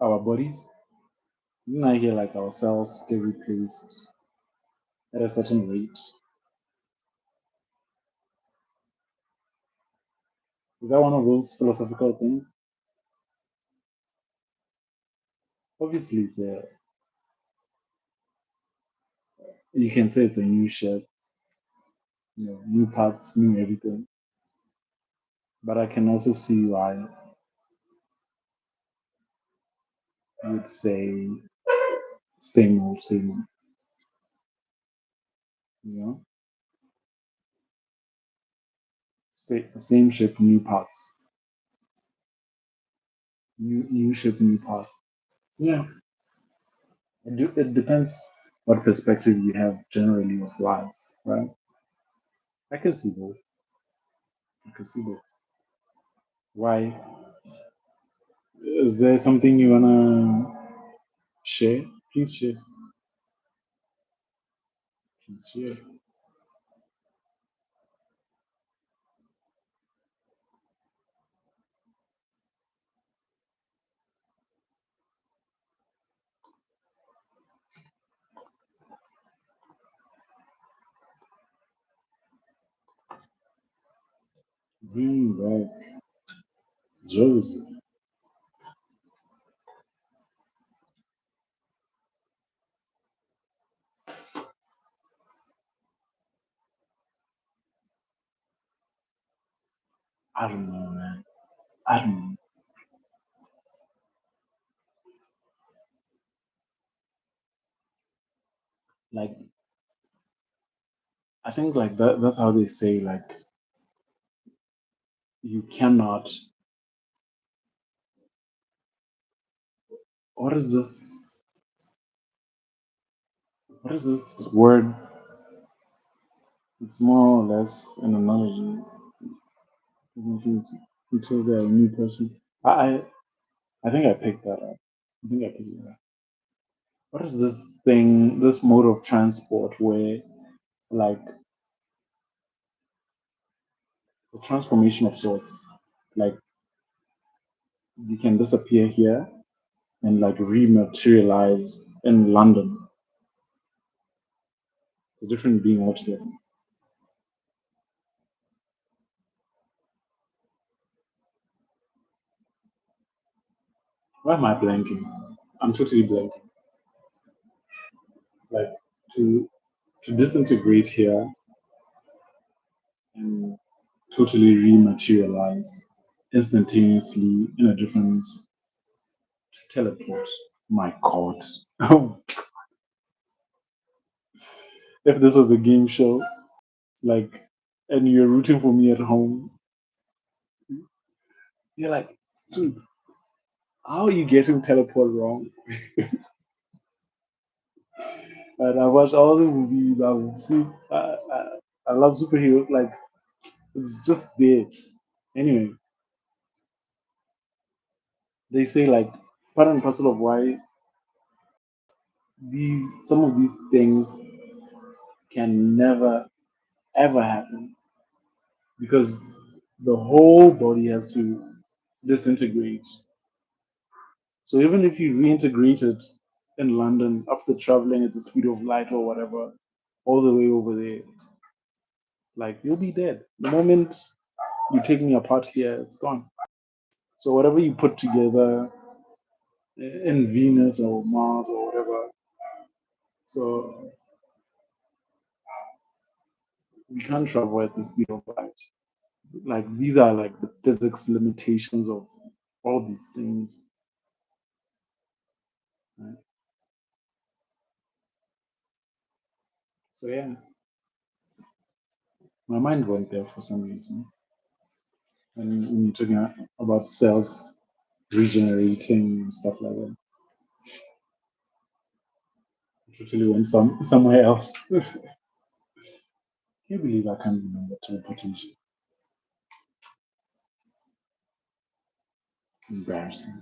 our bodies? Didn't I hear like our cells get replaced at a certain rate? Is that one of those philosophical things? Obviously, it's a, you can say it's a new ship, new parts, new everything. But I can also see why you would say same old, you know, same ship, new parts, new ship, new parts. Yeah, it depends what perspective you have generally of life, right? I can see both. I can see both. Why? Is there something you wanna share? Please share. Please share. Right. Joseph. I don't know, man. I don't know. Like, I think like that's how they say like you cannot. What is this? What is this word? It's more or less an analogy. Until they're a new person. I think I picked that up. I think I picked it up. What is this thing? This mode of transport where like the transformation of sorts. Like you can disappear here and like rematerialize in London. It's a different being altogether. Why am I blanking? I'm totally blank. Like to to disintegrate here and totally rematerialize instantaneously in a different teleport. My God. Oh, if this was a game show, like, and you're rooting for me at home, you're like, dude, how are you getting teleport wrong? And I watch all the movies. I see. I love superheroes. Like it's just there. Anyway, they say like part and parcel of why these some of these things can never ever happen because the whole body has to disintegrate. So even if you reintegrate it in London after traveling at the speed of light or whatever, all the way over there, like you'll be dead. The moment you take me apart here, it's gone. So whatever you put together in Venus or Mars or whatever, so we can't travel at the speed of light. Like these are like the physics limitations of all these things. Right? So yeah, my mind went there for some reason. And when you're talking about cells regenerating and stuff like that, it totally went somewhere else. Can you believe I can't remember teleportation? Embarrassing.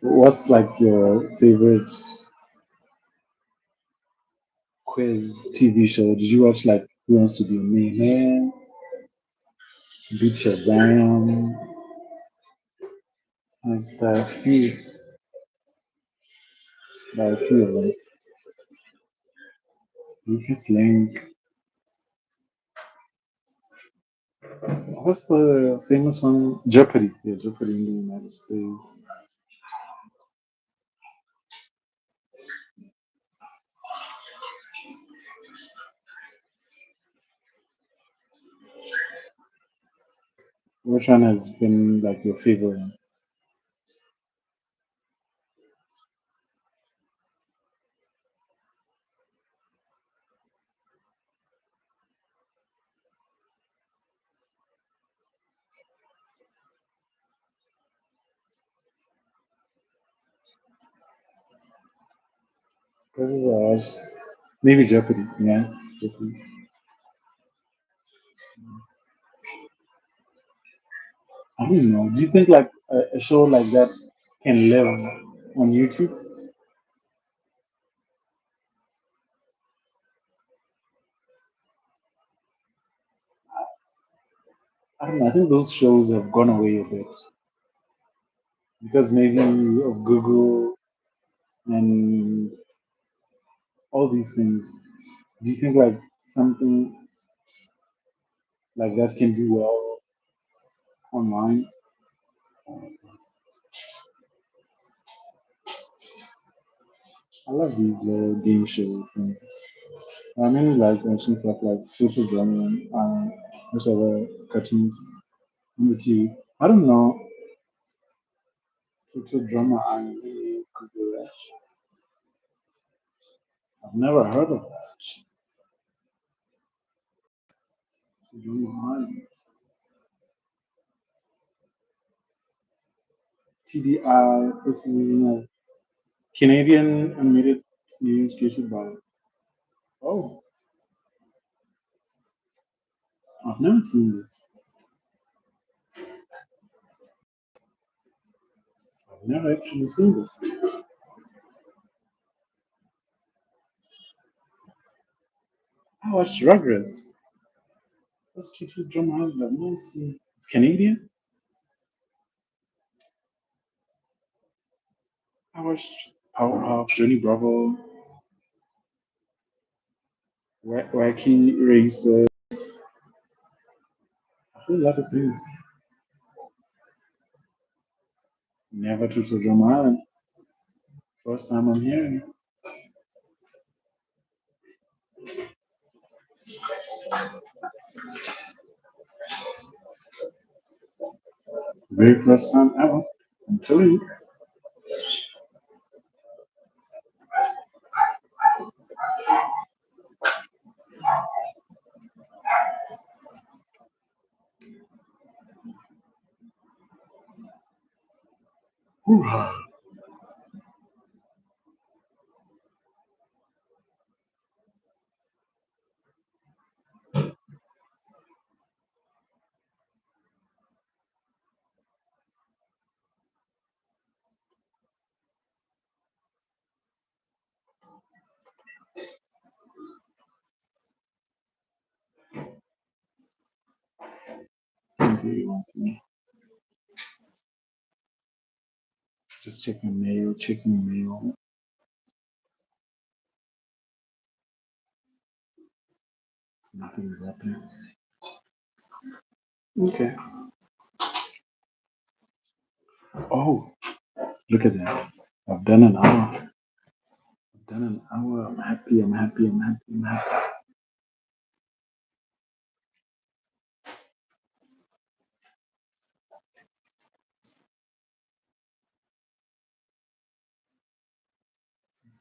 What's like your favorite quiz TV show? Did you watch like Who Wants to Be a Millionaire? Beat Shazam? Like there are a few of them. Rufus Link. What's the famous one? Jeopardy. Yeah, Jeopardy in the United States. Which one has been like your favorite one? This is maybe Jeopardy. Yeah, Jeopardy. I don't know. Do you think like a show like that can live on YouTube? I don't know. I think those shows have gone away a bit because maybe of Google and all these things. Do you think like something like that can do well online? I love these little game shows. Things. I mainly like watching stuff like social drama and whichever cartoons on the TV. I don't know social drama anime. I've never heard of that. Drama TDI, first season of Canadian animated series created by. Oh, I've never seen this. I've never actually seen this. I watched Rugrats. That's total drama I've never seen. It's Canadian. I watched. Powerhouse, Johnny Bravo, Wacky Racer, a whole lot of things. Never to Sodoma Island. First time I'm hearing it. Very first time ever. I'm telling you. Whew. Okay, one thing. Just checking mail, checking mail. Nothing is happening. Okay. Oh, look at that. I've done an hour. I've done an hour. I'm happy. I'm happy. I'm happy. I'm happy.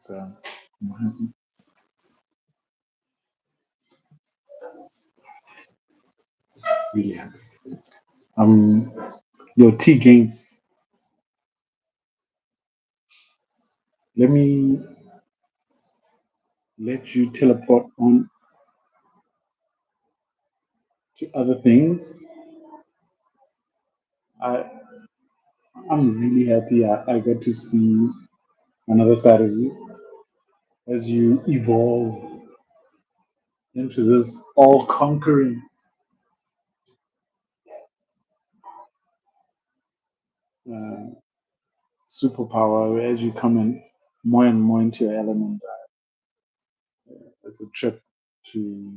So I'm happy. Really happy. Um, your T gains. Let me let you teleport on to other things. I I'm really happy I got to see another side of you as you evolve into this all conquering uh, superpower as you come in more and more into your element. It's a trip to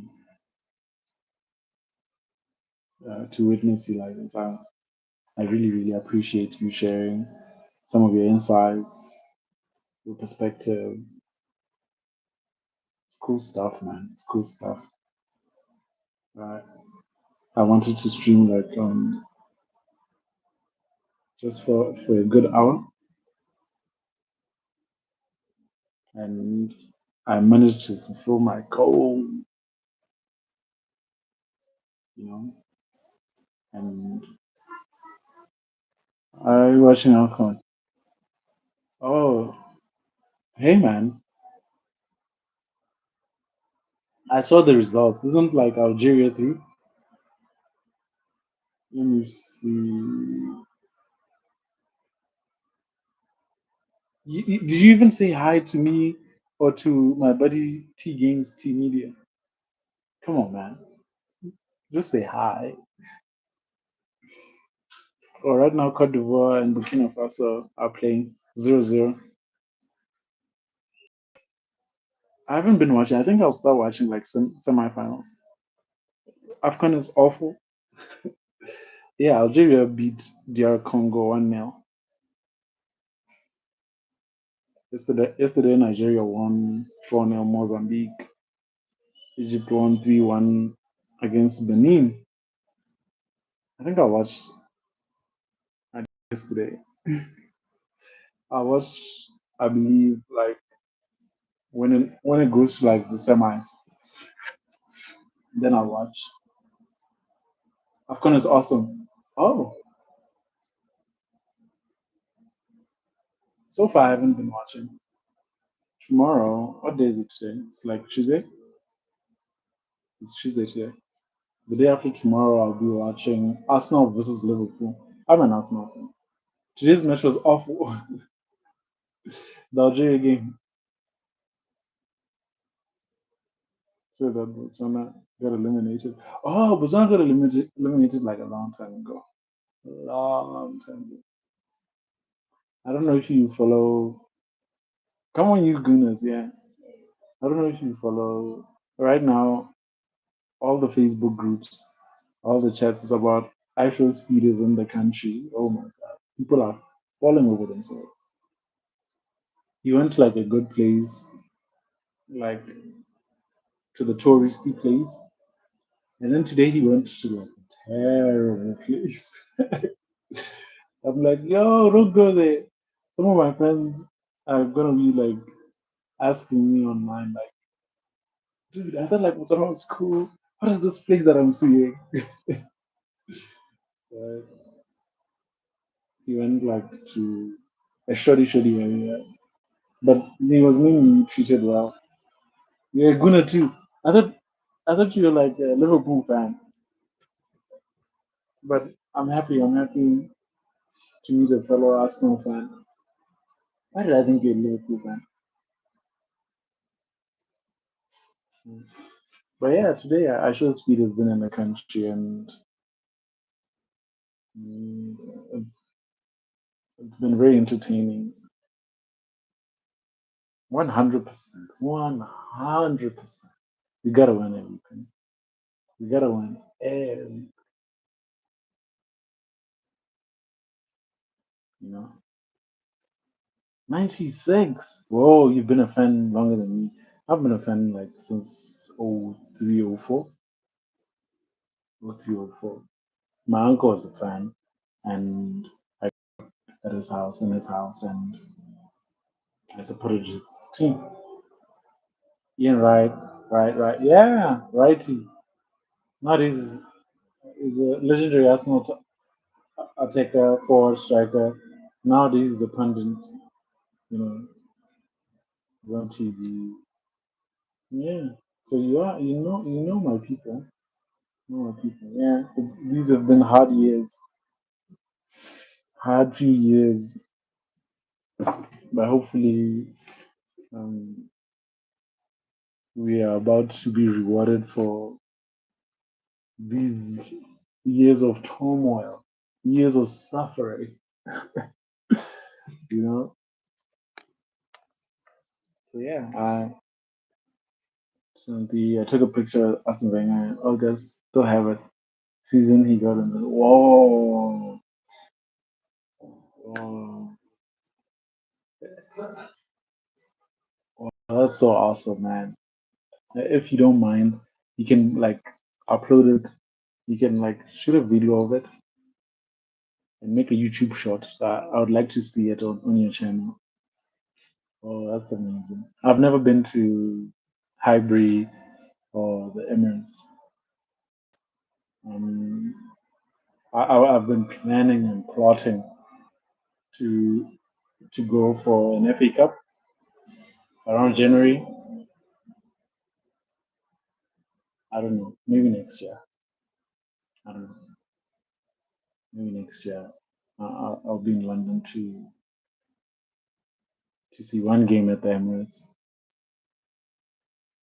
witness you like this. I really really appreciate you sharing some of your insights, your perspective. It's cool stuff, man. It's cool stuff. Uh, I wanted to stream like just for a good hour, and I managed to fulfill my goal. You know, and I watching Alcon. Oh, hey man, I saw the results. Isn't like Algeria through? Let me see. Did you even say hi to me or to my buddy T Games T Media? Come on, man. Just say hi. Well, right now, Cote d'Ivoire and Burkina Faso are playing 0-0. I haven't been watching. I think I'll start watching like semifinals. Afghan is awful. Yeah, Algeria beat DR Congo 1-0. Yesterday, Nigeria won 4-0 Mozambique. Egypt won 3-1 against Benin. I think I watched yesterday. I watched, I believe, like when it goes to like the semis, then I'll watch. Afghan is awesome. Oh, so far I haven't been watching. Tomorrow, what day is it today? It's like Tuesday. It's Tuesday today. The day after tomorrow, I'll be watching Arsenal versus Liverpool. I'm an Arsenal fan. Today's match was awful. The Algeria game. So that Botswana got eliminated. Oh, Botswana got eliminated like a long time ago. Long time ago. I don't know if you follow. Come on, you gooners, yeah. I don't know if you follow right now all the Facebook groups, all the chats is about actual speeders in the country. Oh my god. People are falling over themselves. He went to like a good place, like to the touristy place. And then today he went to like a terrible place. I'm like, yo, don't go there. Some of my friends are gonna be like asking me online, like, dude, I thought like what's around school. What is this place that I'm seeing? Uh, he went like to a shoddy area, but he was mainly treated well. You're a Guna too. I thought I thought you were like a Liverpool fan, but I'm happy. I'm happy to meet a fellow Arsenal fan. Why did I think you're a Liverpool fan? Mm. But yeah, today I sure Speed has been in the country and mm, it's it's been very entertaining. 100%. 100%. You gotta win everything. You gotta win every, you know. 96. Whoa, you've been a fan longer than me. I've been a fan like since 03, 04. 03, 04. My uncle was a fan and I at his house, in his house, and I supported his team. Ian Wright, right. Yeah, righty. Not he's a legendary Arsenal attacker, forward striker. Nowadays he's a pundit, you know, he's on TV. Yeah. So you know my people. Oh, people, yeah, these have been hard years, hard few years, but hopefully um, we are about to be rewarded for these years of turmoil, years of suffering, you know. So yeah, I took a picture of Arsene Wenger in August. Still have it. Season he got in the whoa, whoa, whoa, that's so awesome, man. If you don't mind, you can like upload it. You can like shoot a video of it and make a YouTube short. I would like to see it on your channel. Oh, that's amazing. I've never been to Highbury or the Emirates. Um, I've been planning and plotting to to go for an FA Cup around January. I don't know, maybe next year. I don't know, maybe next year. I'll be in London to see one game at the Emirates.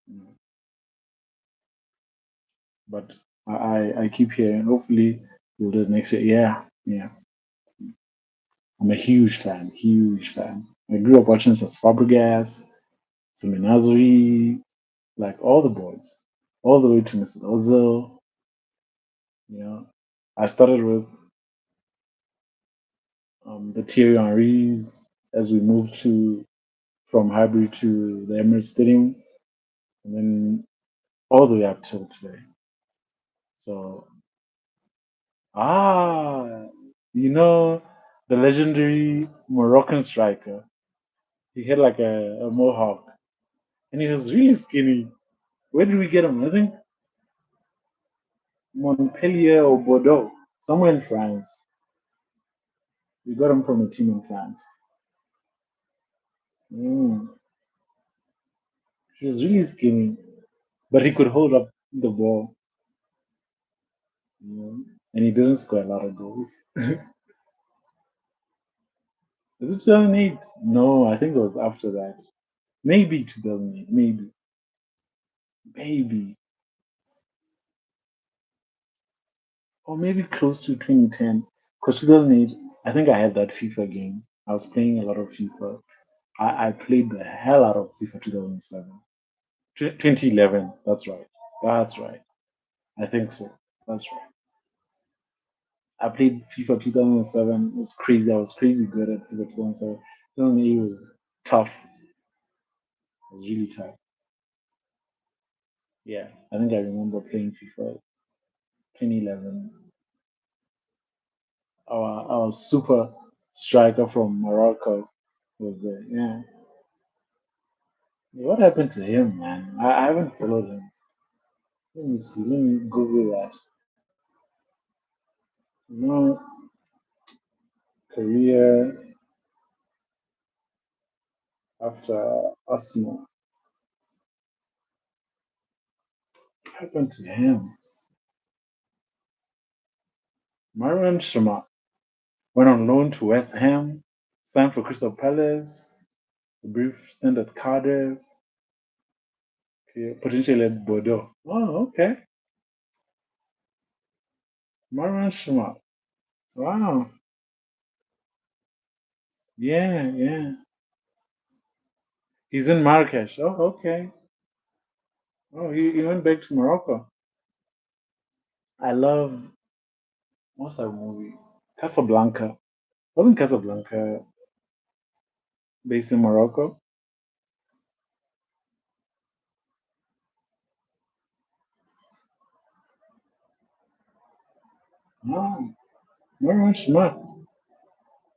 Mm. But I keep hearing. Hopefully, we'll do it next year. Yeah, yeah. I'm a huge fan. Huge fan. I grew up watching Cesc Fabregas, Seminazuri, like all the boys, all the way to Mr. Ozil. You know, I started with the Thierry Henrys as we moved to from Highbury to the Emirates Stadium, and then all the way up till today. So ah, you know, the legendary Moroccan striker. He had like a mohawk, and he was really skinny. Where did we get him? I think Montpellier or Bordeaux, somewhere in France. We got him from a team in France. Mm. He was really skinny, but he could hold up the ball, you know, and he didn't score a lot of goals. Is it 2008? No, I think it was after that. Maybe 2008. Maybe, or maybe close to 2010. Because 2008, I think I had that FIFA game. I was playing a lot of FIFA, I played the hell out of FIFA 2007. 2011. That's right. That's right. I think so. That's right. I played FIFA 2007. It was crazy. I was crazy good at FIFA 2007. 2008 was tough. It was really tough. Yeah, I think I remember playing FIFA 2011. Our super striker from Morocco was there. Yeah. What happened to him, man? I haven't followed him. Let me see. Let me Google that. No career after Arsenal. What happened to him? Marion Shema went on loan to West Ham, signed for Crystal Palace, a brief stint at Cardiff, okay, potentially at Bordeaux. Oh, okay. Marion Shema. Wow. Yeah, yeah. He's in Marrakesh. Oh, okay. Oh, he went back to Morocco. I love what's that movie? Casablanca. Wasn't Casablanca based in Morocco? No, very much not.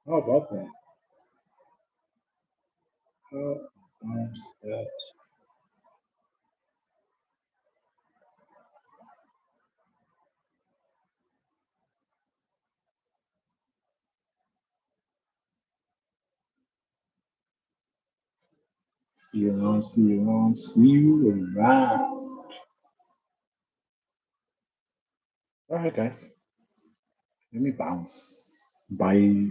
How about that? How about that? See you around, see you around, see you around. All right, guys. Let me bounce. Bye.